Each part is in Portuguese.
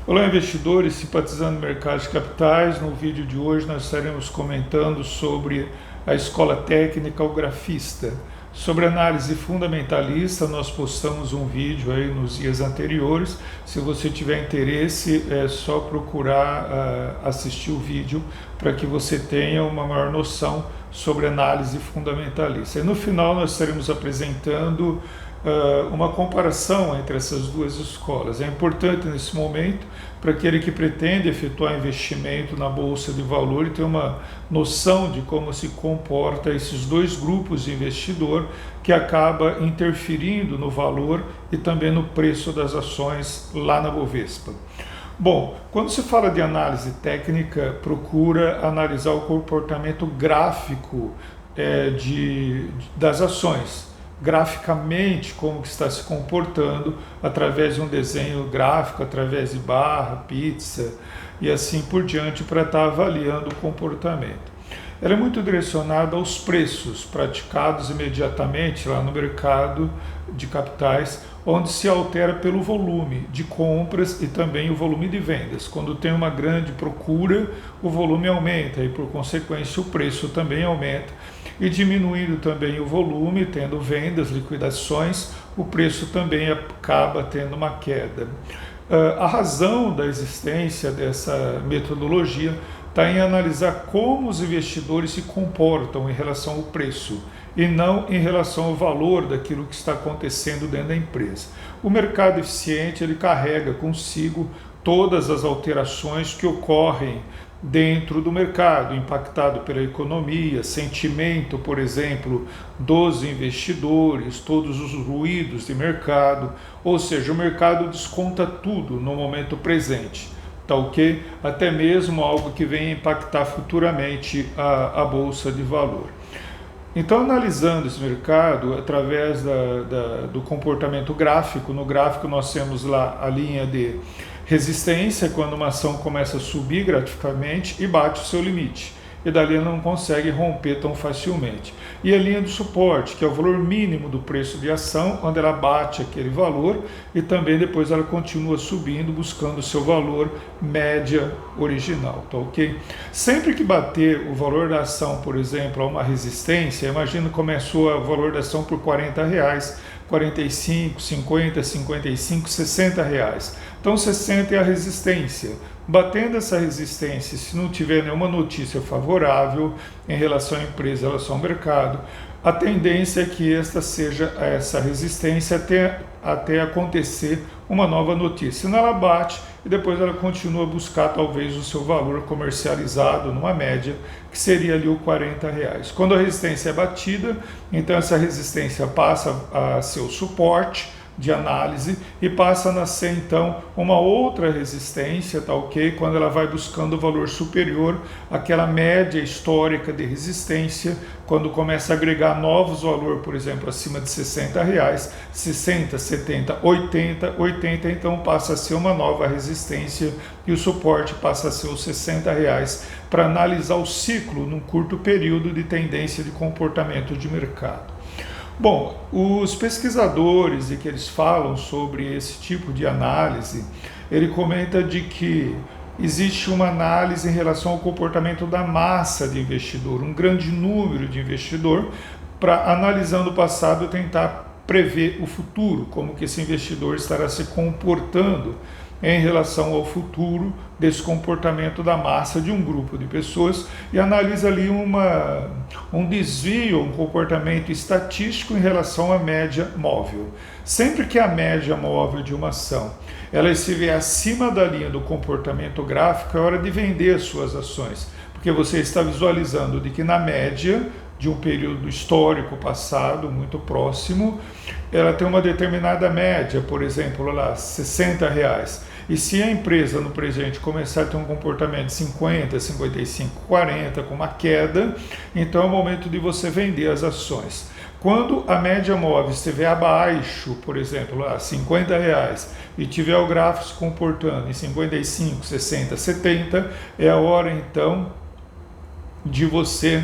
Olá, investidores, simpatizando do mercado de capitais. No vídeo de hoje nós estaremos comentando sobre a escola técnica, o grafista. Sobre análise fundamentalista, nós postamos um vídeo aí nos dias anteriores. Se você tiver interesse, é só procurar assistir o vídeo para que você tenha uma maior noção sobre análise fundamentalista. E no final nós estaremos apresentando uma comparação entre essas duas escolas. É importante nesse momento para aquele que pretende efetuar investimento na Bolsa de Valor e ter uma noção de como se comporta esses dois grupos de investidor que acaba interferindo no valor e também no preço das ações lá na Bovespa. Bom, quando se fala de análise técnica, procura analisar o comportamento gráfico das ações, graficamente como que está se comportando através de um desenho gráfico, através de barra, pizza e assim por diante para estar avaliando o comportamento. Ela é muito direcionada aos preços praticados imediatamente lá no mercado de capitais, onde se altera pelo volume de compras e também o volume de vendas. Quando tem uma grande procura, o volume aumenta e, por consequência, o preço também aumenta. E diminuindo também o volume, tendo vendas, liquidações, o preço também acaba tendo uma queda. A razão da existência dessa metodologia está em analisar como os investidores se comportam em relação ao preço e não em relação ao valor daquilo que está acontecendo dentro da empresa. O mercado eficiente ele carrega consigo todas as alterações que ocorrem dentro do mercado, impactado pela economia, sentimento, por exemplo, dos investidores, todos os ruídos de mercado, ou seja, o mercado desconta tudo no momento presente, tá ok? Até mesmo algo que venha impactar futuramente a Bolsa de Valor. Então, analisando esse mercado através do comportamento gráfico, no gráfico nós temos lá a linha de resistência, quando uma ação começa a subir gratuitamente e bate o seu limite. E dali ela não consegue romper tão facilmente. E a linha do suporte, que é o valor mínimo do preço de ação, onde ela bate aquele valor e também depois ela continua subindo, buscando o seu valor média original, tá ok? Sempre que bater o valor da ação, por exemplo, a uma resistência, imagina que começou o valor da ação por R$40, 45, 50, 55, 60 reais. Então 60 é a resistência. Batendo essa resistência, se não tiver nenhuma notícia favorável em relação à empresa, em relação ao mercado, a tendência é que esta seja essa resistência até acontecer uma nova notícia. Senão ela bate e depois ela continua a buscar talvez o seu valor comercializado numa média, que seria ali o R$40. Quando a resistência é batida, então essa resistência passa a ser o suporte de análise e passa a nascer então uma outra resistência, tá ok? Quando ela vai buscando o valor superior àquela média histórica de resistência, quando começa a agregar novos valores, por exemplo, acima de R$60, 60, 70, 80, 80, então passa a ser uma nova resistência e o suporte passa a ser os R$60 para analisar o ciclo num curto período de tendência de comportamento de mercado. Bom, os pesquisadores e que eles falam sobre esse tipo de análise, ele comenta de que existe uma análise em relação ao comportamento da massa de investidor, um grande número de investidor, para analisando o passado tentar prever o futuro, como que esse investidor estará se comportando em relação ao futuro desse comportamento da massa de um grupo de pessoas e analisa ali um desvio, um comportamento estatístico em relação à média móvel. Sempre que a média móvel de uma ação ela estiver acima da linha do comportamento gráfico, é hora de vender as suas ações, porque você está visualizando de que na média de um período histórico passado, muito próximo, ela tem uma determinada média, por exemplo, lá, R$60. E se a empresa no presente começar a ter um comportamento de 50, 55, 40, com uma queda, então é o momento de você vender as ações. Quando a média móvel estiver abaixo, por exemplo, lá, R$50, e tiver o gráfico se comportando em 55, 60, 70, é a hora então de você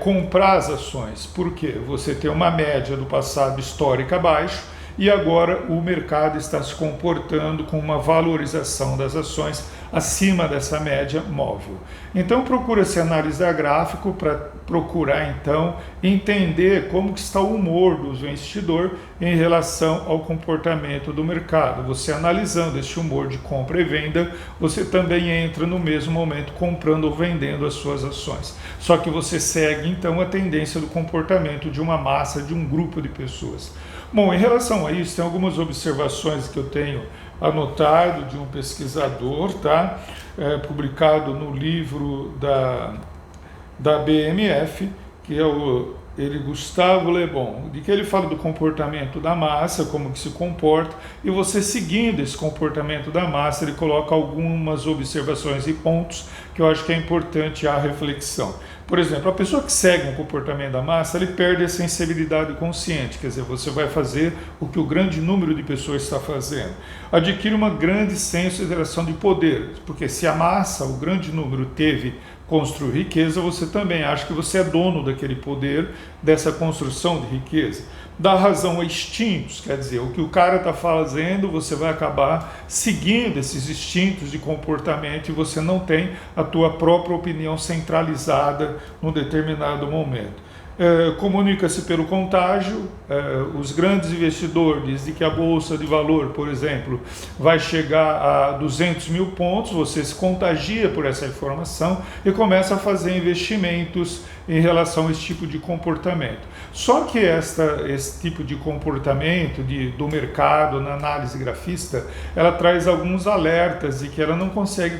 comprar as ações. Por quê? Você tem uma média do passado histórica abaixo e agora o mercado está se comportando com uma valorização das ações acima dessa média móvel. Então procura-se analisar gráfico para procurar então entender como que está o humor do investidor em relação ao comportamento do mercado. Você analisando esse humor de compra e venda, você também entra no mesmo momento comprando ou vendendo as suas ações. Só que você segue então a tendência do comportamento de uma massa, de um grupo de pessoas. Bom, em relação a isso, tem algumas observações que eu tenho anotado de um pesquisador, tá? Publicado no livro da BMF, que é ele Gustavo Le Bon, de que ele fala do comportamento da massa, como que se comporta, e você seguindo esse comportamento da massa, ele coloca algumas observações e pontos que eu acho que é importante a reflexão. Por exemplo, a pessoa que segue um comportamento da massa, ele perde a sensibilidade consciente, quer dizer, você vai fazer o que o grande número de pessoas está fazendo. Adquire uma grande senso de relação de poder, porque se a massa, o grande número, teve construir riqueza, você também acha que você é dono daquele poder, dessa construção de riqueza. Dá razão a instintos, quer dizer, o que o cara está fazendo, você vai acabar seguindo esses instintos de comportamento e você não tem a tua própria opinião centralizada num determinado momento. Comunica-se pelo contágio, os grandes investidores dizem que a Bolsa de Valor, por exemplo, vai chegar a 200 mil pontos, você se contagia por essa informação e começa a fazer investimentos em relação a esse tipo de comportamento. Só que esse tipo de comportamento do mercado, na análise grafista, ela traz alguns alertas de que ela não consegue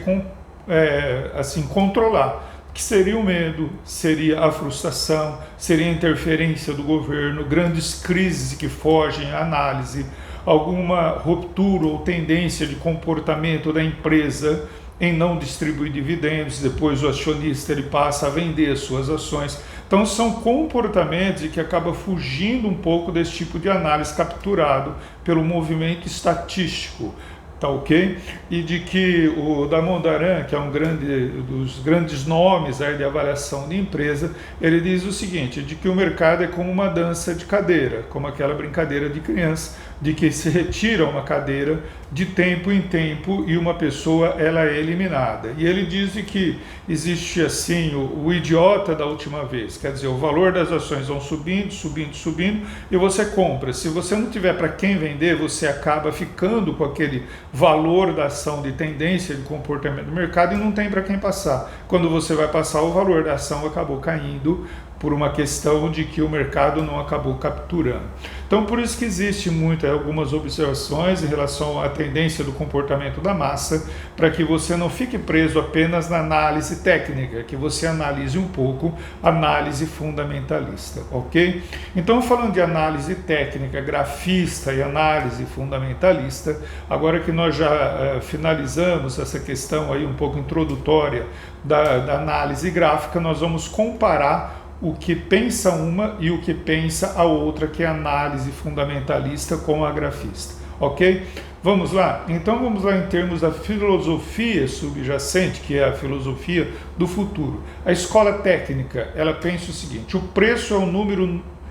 controlar. Que seria o medo, seria a frustração, seria a interferência do governo, grandes crises que fogem à análise, alguma ruptura ou tendência de comportamento da empresa em não distribuir dividendos, depois o acionista ele passa a vender as suas ações. Então são comportamentos que acabam fugindo um pouco desse tipo de análise capturado pelo movimento estatístico. Tá ok? E de que o Damodaran, que é um dos grandes nomes aí de avaliação de empresa, ele diz o seguinte, de que o mercado é como uma dança de cadeira, como aquela brincadeira de criança, de que se retira uma cadeira de tempo em tempo e uma pessoa ela é eliminada. E ele diz que existe assim o idiota da última vez, quer dizer, o valor das ações vão subindo, subindo, subindo e você compra. Se você não tiver para quem vender, você acaba ficando com aquele valor da ação de tendência de comportamento do mercado e não tem para quem passar. Quando você vai passar, o valor da ação acabou caindo por uma questão de que o mercado não acabou capturando. Então, por isso que existe algumas observações em relação à tendência do comportamento da massa, para que você não fique preso apenas na análise técnica, que você analise um pouco a análise fundamentalista, ok? Então, falando de análise técnica, grafista e análise fundamentalista, agora que nós já finalizamos essa questão aí um pouco introdutória da análise gráfica, nós vamos comparar o que pensa uma e o que pensa a outra, que é a análise fundamentalista com a grafista, ok? Vamos lá? Então vamos lá em termos da filosofia subjacente, que é a filosofia do futuro. A escola técnica, ela pensa o seguinte, o preço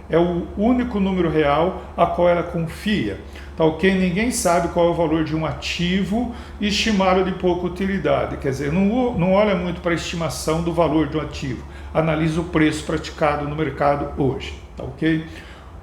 é o único número real a qual ela confia, tá ok? Ninguém sabe qual é o valor de um ativo e estimá-lo de pouca utilidade, quer dizer, não olha muito para a estimação do valor de um ativo, analisa o preço praticado no mercado hoje, tá ok?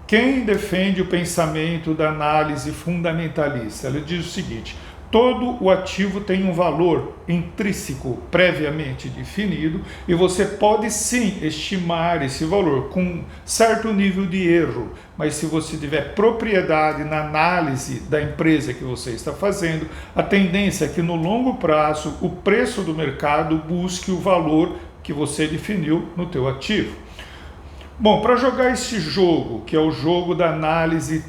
Quem defende o pensamento da análise fundamentalista? Ela diz o seguinte, todo o ativo tem um valor intrínseco previamente definido e você pode sim estimar esse valor com certo nível de erro, mas se você tiver propriedade na análise da empresa que você está fazendo, a tendência é que no longo prazo o preço do mercado busque o valor que você definiu no teu ativo. Bom, para jogar esse jogo, que é o jogo da análise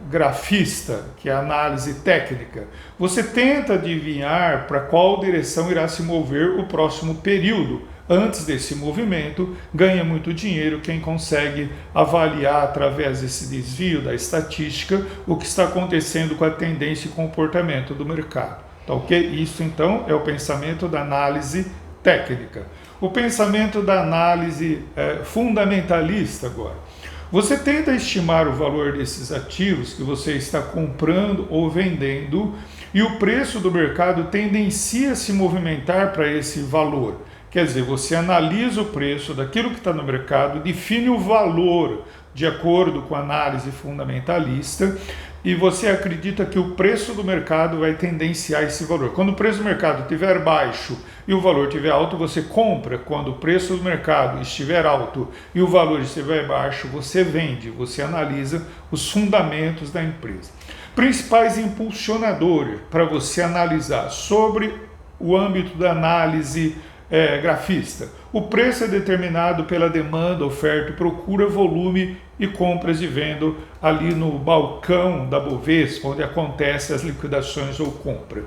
grafista, que é a análise técnica, você tenta adivinhar para qual direção irá se mover o próximo período. Antes desse movimento, ganha muito dinheiro quem consegue avaliar através desse desvio da estatística o que está acontecendo com a tendência e comportamento do mercado. Tá ok? Isso então é o pensamento da análise técnica. O pensamento da análise fundamentalista agora. Você tenta estimar o valor desses ativos que você está comprando ou vendendo e o preço do mercado tendencia a se movimentar para esse valor. Quer dizer, você analisa o preço daquilo que está no mercado, define o valor de acordo com a análise fundamentalista e você acredita que o preço do mercado vai tendenciar esse valor. Quando o preço do mercado estiver baixo e o valor estiver alto, você compra. Quando o preço do mercado estiver alto e o valor estiver baixo, você vende. Você analisa os fundamentos da empresa. Principais impulsionadores para você analisar sobre o âmbito da análise grafista. O preço é determinado pela demanda, oferta e procura, volume e compras e venda ali no balcão da Bovespa, onde acontecem as liquidações ou compra.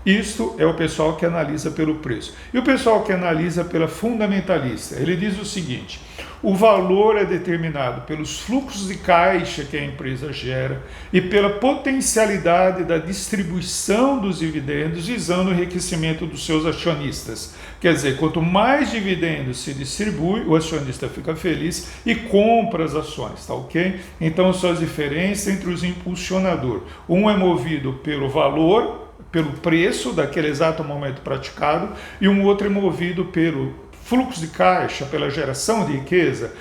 Isto é o pessoal que analisa pelo preço. E o pessoal que analisa pela fundamentalista, ele diz o seguinte: o valor é determinado pelos fluxos de caixa que a empresa gera e pela potencialidade da distribuição dos dividendos visando o enriquecimento dos seus acionistas. Quer dizer, quanto mais dividendos se distribui, o acionista fica feliz e compra as ações, tá ok? Então, são as diferenças entre os impulsionadores. Um é movido pelo valor, pelo preço daquele exato momento praticado, e um outro é movido pelo fluxo de caixa, pela geração de riqueza,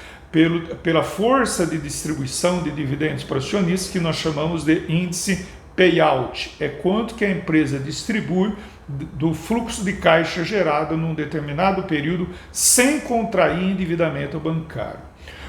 pela força de distribuição de dividendos para acionistas, que nós chamamos de índice payout. É quanto que a empresa distribui do fluxo de caixa gerado num determinado período sem contrair endividamento bancário.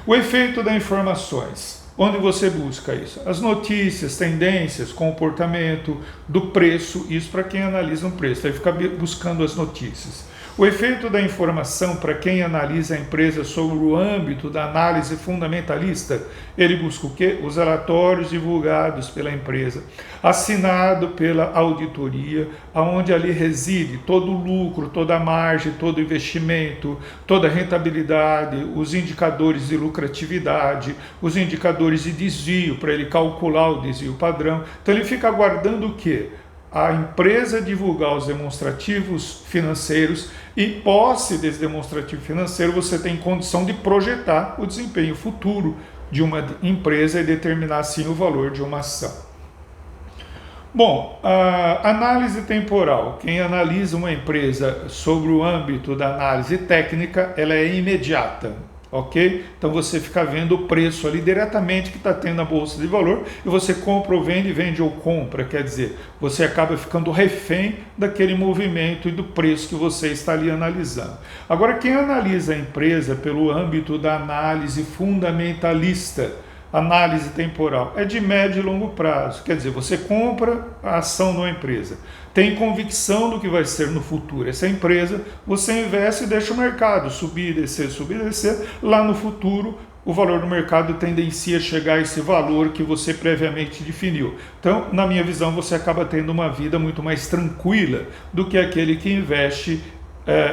O efeito das informações. Onde você busca isso? As notícias, tendências, comportamento do preço, isso para quem analisa um preço, aí fica buscando as notícias. O efeito da informação para quem analisa a empresa sobre o âmbito da análise fundamentalista, ele busca o quê? Os relatórios divulgados pela empresa, assinado pela auditoria, aonde ali reside todo o lucro, toda a margem, todo o investimento, toda a rentabilidade, os indicadores de lucratividade, os indicadores de desvio, para ele calcular o desvio padrão. Então ele fica aguardando o quê? A empresa divulgar os demonstrativos financeiros e, posse desse demonstrativo financeiro, você tem condição de projetar o desempenho futuro de uma empresa e determinar, assim, o valor de uma ação. Bom, a análise temporal. Quem analisa uma empresa sobre o âmbito da análise técnica, ela é imediata. Ok? Então você fica vendo o preço ali diretamente que está tendo na bolsa de valor e você compra ou vende, vende ou compra, quer dizer, você acaba ficando refém daquele movimento e do preço que você está ali analisando. Agora, quem analisa a empresa pelo âmbito da análise fundamentalista, análise temporal, é de médio e longo prazo, quer dizer, você compra a ação numa empresa, tem convicção do que vai ser no futuro essa empresa, você investe e deixa o mercado subir, descer, lá no futuro o valor do mercado tendencia a chegar a esse valor que você previamente definiu. Então, na minha visão, você acaba tendo uma vida muito mais tranquila do que aquele que investe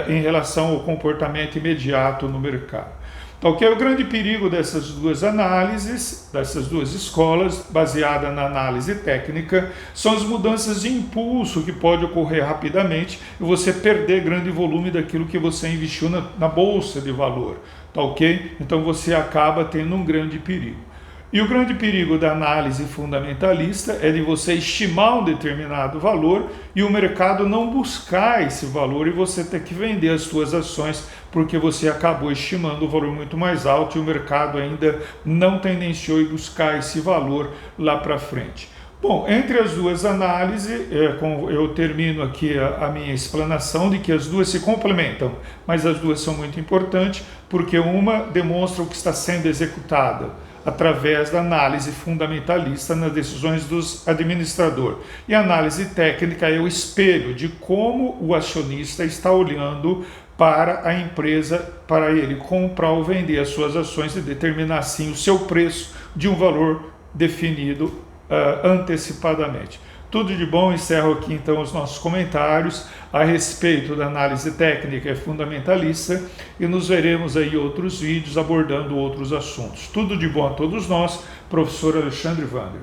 em relação ao comportamento imediato no mercado. Então, o grande perigo dessas duas análises, dessas duas escolas, baseada na análise técnica, são as mudanças de impulso que pode ocorrer rapidamente e você perder grande volume daquilo que você investiu na bolsa de valor, tá ok? Então você acaba tendo um grande perigo. E o grande perigo da análise fundamentalista é de você estimar um determinado valor e o mercado não buscar esse valor e você ter que vender as suas ações porque você acabou estimando um valor muito mais alto e o mercado ainda não tendenciou a buscar esse valor lá para frente. Bom, entre as duas análises, eu termino aqui a minha explanação de que as duas se complementam, mas as duas são muito importantes porque uma demonstra o que está sendo executado através da análise fundamentalista nas decisões dos administradores. E a análise técnica é o espelho de como o acionista está olhando para a empresa, para ele comprar ou vender as suas ações e determinar, assim, o seu preço de um valor definido antecipadamente. Tudo de bom, encerro aqui então os nossos comentários a respeito da análise técnica e fundamentalista e nos veremos aí em outros vídeos abordando outros assuntos. Tudo de bom a todos nós, professor Alexandre Wander.